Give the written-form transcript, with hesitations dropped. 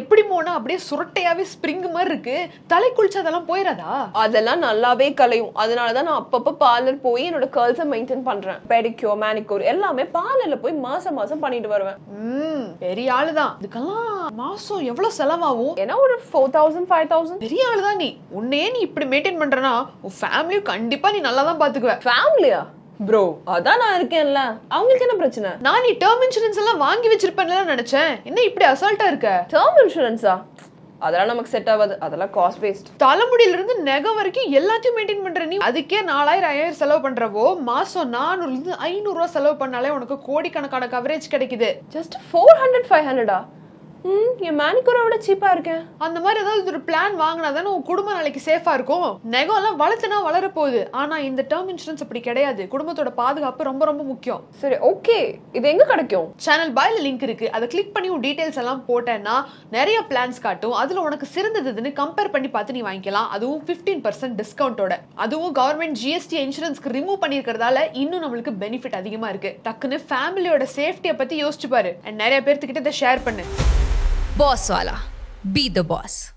எப்படி போனா அப்படியே சுரட்டையாவே ஸ்ப்ரிங் மாதிரி இருக்கு. தலை குளிச்சா அதெல்லாம் போயிடாதா? அதெல்லாம் நல்லாவே கலையும். அதனாலதான் நான் அப்பப்ப பார்லர் போய் என்னோட கர்ல்ஸை மெயின்டைன் பண்றேன். பெடிக்யூர், மேனிக்யூர் எல்லாமே பார்லர்ல போய் மாசம் மாசம் பண்ணிட்டு வருவேன். பெரிய ஆளுதான். இதுக்கெல்லாம் மாசம் எவ்வளவு செலவாகும்? ஏன்னா ஒரு 4000 5000. பெரிய ஆளுதான் நீ. உன்னையே நீ இப்படி மெயின்டைன் பண்றனா உன் ஃபேமிலியும் கண்டிப்பா நீ நல்லா தான் பாத்துக்குவ. ஃபேமிலியா ப்ரோ? அதான் நான் இருக்கேன்ல, அவங்களுக்கு என்ன பிரச்சனை? நான் நீ டேர்ம் இன்சூரன்ஸ் எல்லாம் வாங்கி வச்சிருப்பேன்னு நினைச்சேன். என்ன இப்படி அசால்ட்டா இருக்க? டேர்ம் இன்சூரன்ஸா? அதெல்லாம் நமக்கு செட் ஆகாது. அதெல்லாம் காஸ்ட் பேஸ்ட். தலைமுடியில இருந்து நெகை வரைக்கும் எல்லாத்தையும் மெயின்டைன் பண்ற நீ அதுக்கே 4000 5000 செலவு பண்றவோ மாசம் 400 இருந்து 500 ரூபாய் செலவு பண்ணாலே உனக்கு கோடிக்கணக்கான கவரேஜ் கிடைக்குது. ஜஸ்ட் 400 500 என் மேனிக்யூரை விட சீப்பா இருக்கேன். அந்த மாதிரி ஏதாவது ஒரு பிளான் வாங்கினா தானே உன் குடும்ப நாளைக்கு சேஃபா இருக்கும். நெகம் எல்லாம் வளர்த்துனா வளர போகுது. ஆனா இந்த டேர்ம் இன்சூரன்ஸ் அப்படி கிடையாது. குடும்பத்தோட பாதுகாப்பு ரொம்ப ரொம்ப முக்கியம். சரி ஓகே, இது எங்க கிடைக்கும்? சேனல் பாய்ல லிங்க் இருக்கு. அதை கிளிக் பண்ணி உன் டீடைல்ஸ் எல்லாம் போட்டேன்னா நிறைய பிளான்ஸ் காட்டும். அதுல உனக்கு சிறந்ததுன்னு கம்பேர் பண்ணி பார்த்து நீ வாங்கிக்கலாம். அதுவும் 15% டிஸ்கவுண்டோட. அதுவும் கவர்மெண்ட் ஜிஎஸ்டி இன்சூரன்ஸ்க்கு ரிமூவ் பண்ணிருக்கிறதால இன்னும் நம்மளுக்கு பெனிஃபிட் அதிகமா இருக்கு. டக்குன்னு ஃபேமிலியோட சேஃப்டியை பத்தி யோசிச்சு பாரு. நிறைய பேர்த்துக்கிட்ட இதை ஷேர் பண்ணு. Boss Wala. Be the boss.